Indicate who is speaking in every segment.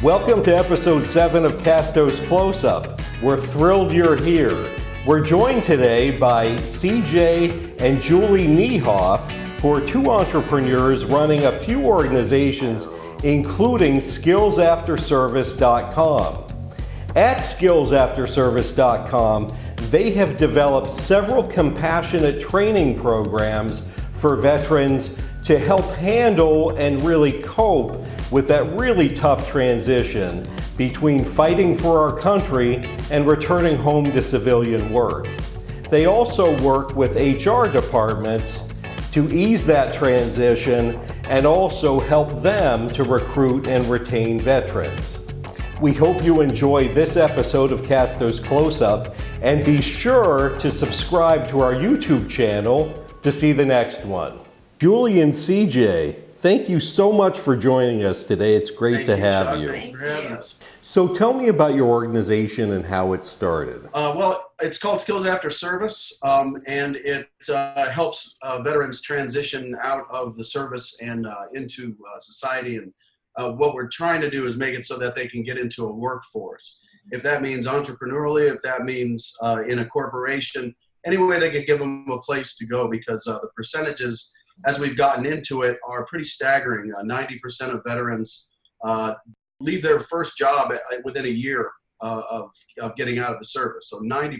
Speaker 1: Welcome to episode 7 of Casto's Closeup. We're thrilled you're here. We're joined today by CJ and Julie Niehoff, who are two entrepreneurs running a few organizations, including skillsafterservice.com. At skillsafterservice.com, they have developed several compassionate training programs for veterans to help handle and really cope with that really tough transition between fighting for our country and returning home to civilian work. They also work with HR departments to ease that transition and also help them to recruit and retain veterans. We hope you enjoy this episode of Casto's Closeup, and be sure to subscribe to our YouTube channel to see the next one. Julie and CJ, thank you so much for joining us today. It's great to have you.
Speaker 2: Thank you for having us.
Speaker 1: So tell me about your organization and how it started.
Speaker 2: Well, it's called Skills After Service, and it helps veterans transition out of the service and into society. And what we're trying to do is make it so that they can get into a workforce. If that means entrepreneurially, if that means in a corporation, any way they could give them a place to go, because the percentages, as we've gotten into it, are pretty staggering. 90% of veterans leave their first job within a year of getting out of the service. So 90%.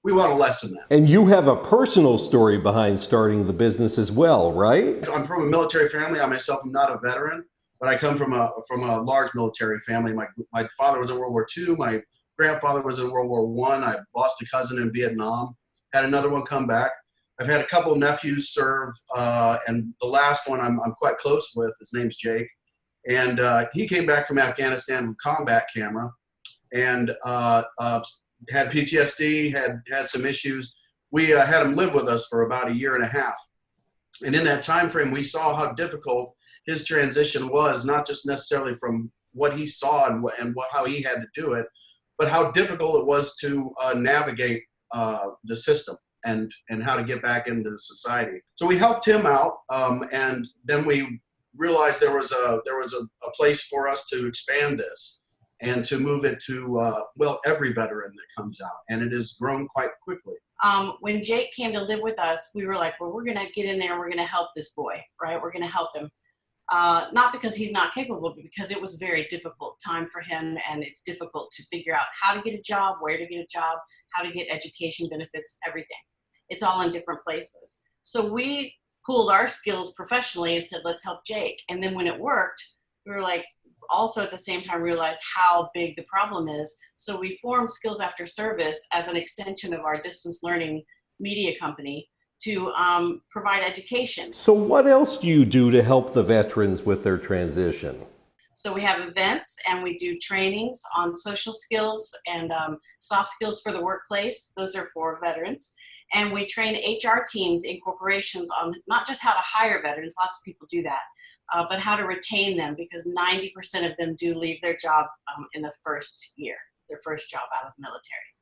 Speaker 2: We want to lessen that.
Speaker 1: And you have a personal story behind starting the business as well, right?
Speaker 2: I'm from a military family. I myself am not a veteran, but I come from a large military family. My father was in World War II. My grandfather was in World War I. I lost a cousin in Vietnam. Had another one come back. I've had a couple of nephews serve, and the last one I'm quite close with. His name's Jake. And he came back from Afghanistan with combat camera and had PTSD, had some issues. We had him live with us for about a year and a half. And in that time frame, we saw how difficult his transition was, not just necessarily from what he saw and how he had to do it, but how difficult it was to navigate the system and how to get back into society. So we helped him out, and then we realized there was a place for us to expand this and to move it to every veteran that comes out, and it has grown quite quickly.
Speaker 3: When Jake came to live with us, we were like, well, we're going to get in there and we're going to help this boy, right? We're going to help him. Not because he's not capable, but because it was a very difficult time for him, and it's difficult to figure out how to get a job, where to get a job, how to get education benefits, everything. It's all in different places. So we pooled our skills professionally and said, let's help Jake. And then when it worked, we were like, also at the same time realized how big the problem is. So we formed Skills After Service as an extension of our distance learning media company to provide education.
Speaker 1: So what else do you do to help the veterans with their transition?
Speaker 3: So we have events, and we do trainings on social skills and soft skills for the workplace. Those are for veterans. And we train HR teams in corporations on not just how to hire veterans, lots of people do that, but how to retain them, because 90% of them do leave their job in the first year, their first job out of the military.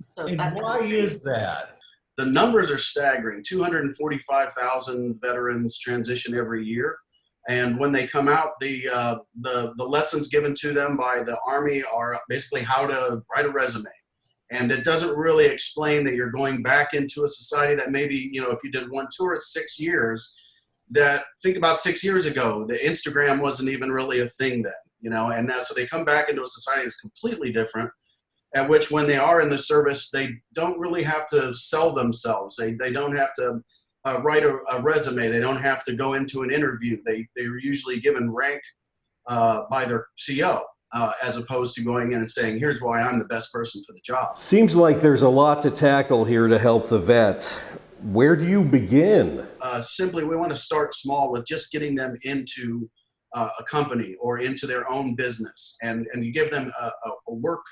Speaker 3: So
Speaker 4: and why is that?
Speaker 2: The numbers are staggering. 245,000 veterans transition every year. And when they come out, the lessons given to them by the Army are basically how to write a resume. And it doesn't really explain that you're going back into a society that maybe, if you did one tour at 6 years, think about 6 years ago, the Instagram wasn't even really a thing then, and now, so they come back into a society that's completely different, at which when they are in the service, they don't really have to sell themselves. They don't have to write a resume. They don't have to go into an interview. They're usually given rank by their CO. As opposed to going in and saying, here's why I'm the best person for the job.
Speaker 1: Seems like there's a lot to tackle here to help the vets. Where do you begin?
Speaker 2: Simply, we want to start small with just getting them into a company or into their own business, and you give them a work,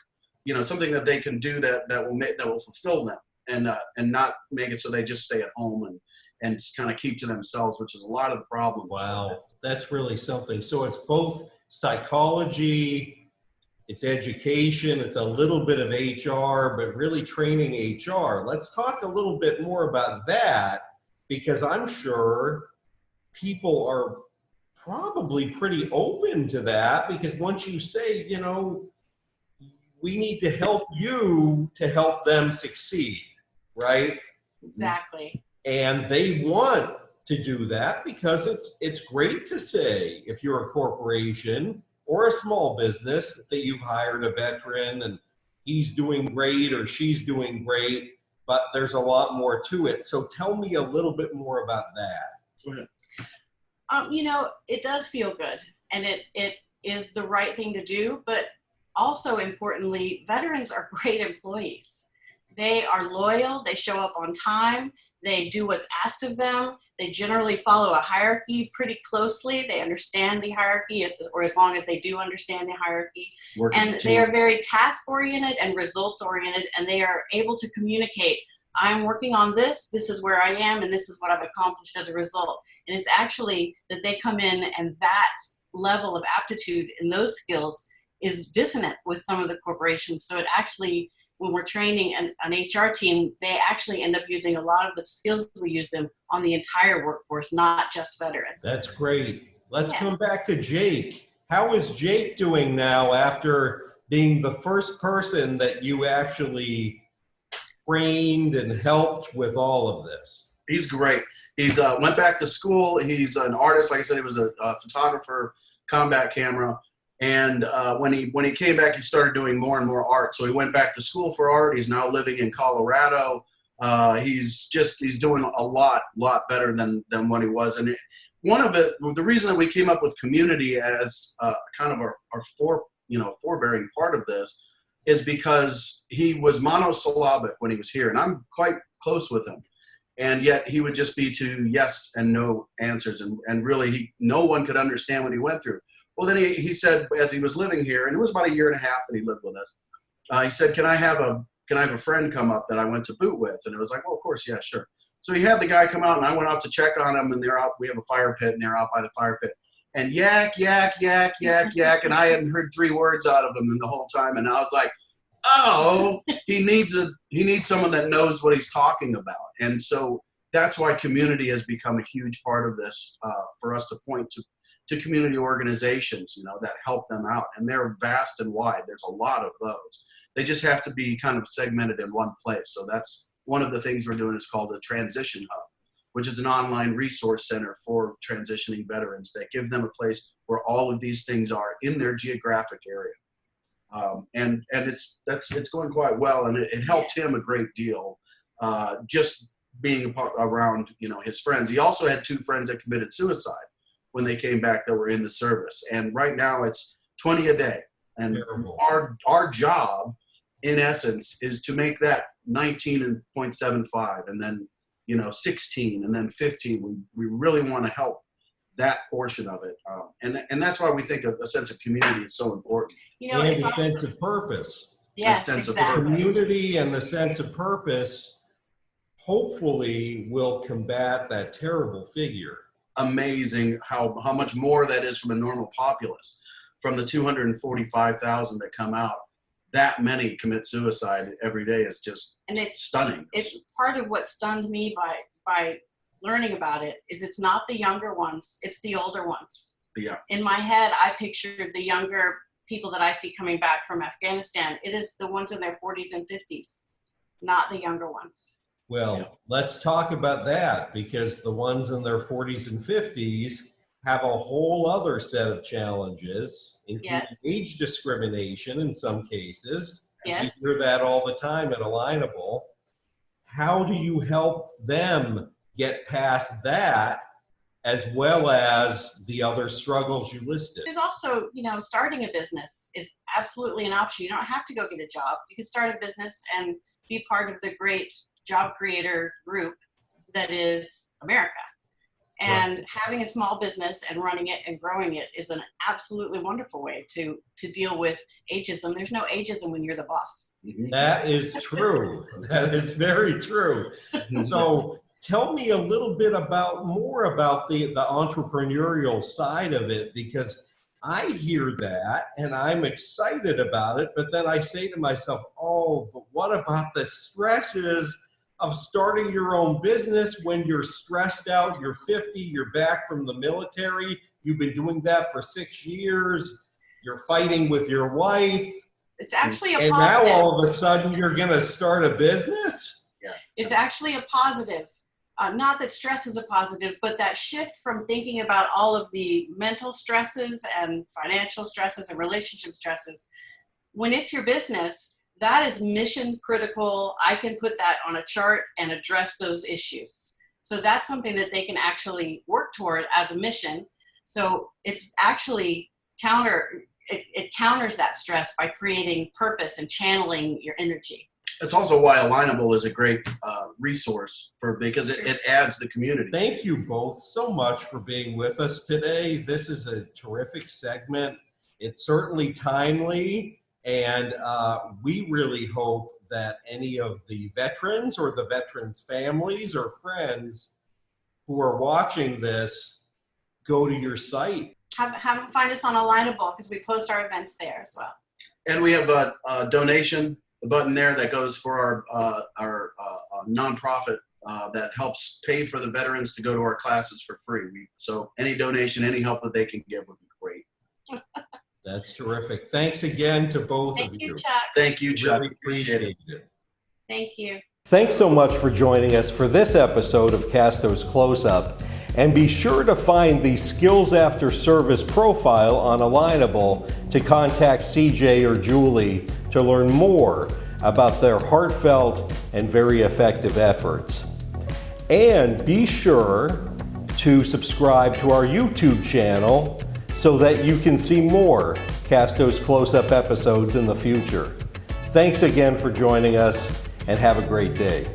Speaker 2: something that they can do that will fulfill them, and not make it so they just stay at home and just kind of keep to themselves, which is a lot of the problem.
Speaker 4: Wow, that's really something. So it's both psychology, it's education, it's a little bit of HR, but really training HR. Let's talk a little bit more about that, because I'm sure people are probably pretty open to that, because once you say, you know, we need to help you to help them succeed, right?
Speaker 3: Exactly.
Speaker 4: And they want to do that because it's great to say, if you're a corporation or a small business, that you've hired a veteran and he's doing great or she's doing great, but there's a lot more to it. So tell me a little bit more about that.
Speaker 2: Go ahead.
Speaker 3: You know, it does feel good, and it is the right thing to do, but also importantly, veterans are great employees. They are loyal, they show up on time, they do what's asked of them, they generally follow a hierarchy pretty closely, they understand the hierarchy, or as long as they do understand the hierarchy, and they are very task-oriented and results-oriented, and they are able to communicate, I'm working on this is where I am, and this is what I've accomplished as a result. And it's actually that they come in, and that level of aptitude in those skills is dissonant with some of the corporations. So it actually, when we're training an HR team, they actually end up using a lot of the skills we use them on the entire workforce, not just veterans.
Speaker 4: That's great. Let's come back to Jake. How is Jake doing now after being the first person that you actually trained and helped with all of this?
Speaker 2: He's great. He's went back to school. He's an artist. Like I said, he was a photographer, combat camera. And when he came back, he started doing more and more art. So he went back to school for art. He's now living in Colorado. He's doing a lot better than what he was. And the reason that we came up with community as kind of our forebearing part of this is because he was monosyllabic when he was here, and I'm quite close with him. And yet he would just be to yes and no answers, and really no one could understand what he went through. Well, then he said, as he was living here, and it was about 1.5 years that he lived with us, he said, can I have a friend come up that I went to boot with? And it was like, well, of course, yeah, sure. So he had the guy come out, and I went out to check on him, and they're out. We have a fire pit, and they're out by the fire pit. And yak, yak, yak, yak, yak, and I hadn't heard 3 words out of him in the whole time. And I was like, oh, he needs someone that knows what he's talking about. And so that's why community has become a huge part of this, for us to point to community organizations, that help them out. And they're vast and wide. There's a lot of those. They just have to be kind of segmented in one place. So that's one of the things we're doing is called a Transition Hub, which is an online resource center for transitioning veterans that give them a place where all of these things are in their geographic area. And it's going quite well, and it helped him a great deal, just being around his friends. He also had 2 friends that committed suicide when they came back that were in the service, and right now it's 20 a day. And our job, in essence, is to make that 19.75, and then 16, and then 15. We really want to help that portion of it, and that's why we think a sense of community is so important.
Speaker 4: And a sense of purpose.
Speaker 3: Yes,
Speaker 4: the sense
Speaker 3: exactly.
Speaker 4: of community and the sense of purpose hopefully will combat that terrible figure. Amazing
Speaker 2: how much more that is from a normal populace. From the 245,000 that come out, that many commit suicide every day is just stunning.
Speaker 3: It's part of what stunned me by learning about it is it's not the younger ones, it's the older ones.
Speaker 2: Yeah.
Speaker 3: In my head, I pictured the younger people that I see coming back from Afghanistan. It is the ones in their 40s and 50s, not the younger ones.
Speaker 4: Well, let's talk about that, because the ones in their 40s and 50s have a whole other set of challenges, including age discrimination in some cases.
Speaker 3: Yes.
Speaker 4: You hear that all the time at Alignable. How do you help them get past that, as well as the other struggles you listed?
Speaker 3: There's also, starting a business is absolutely an option. You don't have to go get a job. You can start a business and be part of the great job creator group that is America. And having a small business and running it and growing it is an absolutely wonderful way to deal with ageism. There's no ageism when you're the boss.
Speaker 4: That is true. That is very true. So tell me a little bit more about the entrepreneurial side of it, because I hear that and I'm excited about it, but then I say to myself, oh, but what about the stresses of starting your own business when you're stressed out, you're 50, you're back from the military, you've been doing that for 6 years. You're fighting with your wife.
Speaker 3: It's actually a
Speaker 4: And
Speaker 3: positive.
Speaker 4: now all of a sudden you're going to start a business?
Speaker 3: It's actually a positive. Not that stress is a positive, but that shift from thinking about all of the mental stresses and financial stresses and relationship stresses. When it's your business, that is mission critical. I can put that on a chart and address those issues. So that's something that they can actually work toward as a mission. So it's actually it counters that stress by creating purpose and channeling your energy.
Speaker 2: That's also why Alignable is a great resource because it adds the community.
Speaker 4: Thank you both so much for being with us today. This is a terrific segment. It's certainly timely, and we really hope that any of the veterans or the veterans' families or friends who are watching this go to your site.
Speaker 3: Have them find us on Alignable because we post our events there as well.
Speaker 2: And we have a donation button there that goes for our nonprofit that helps pay for the veterans to go to our classes for free. So any donation, any help that they can give would be great.
Speaker 4: That's terrific. Thanks again to both of
Speaker 3: Thank
Speaker 4: you.
Speaker 3: you, Chuck.
Speaker 2: Thank you, Chuck.
Speaker 4: Really appreciate it.
Speaker 3: Thank you.
Speaker 1: Thanks so much for joining us for this episode of Casto's Closeup. And be sure to find the Skills After Service profile on Alignable to contact CJ or Julie to learn more about their heartfelt and very effective efforts. And be sure to subscribe to our YouTube channel so that you can see more Casto's Closeup episodes in the future. Thanks again for joining us, and have a great day.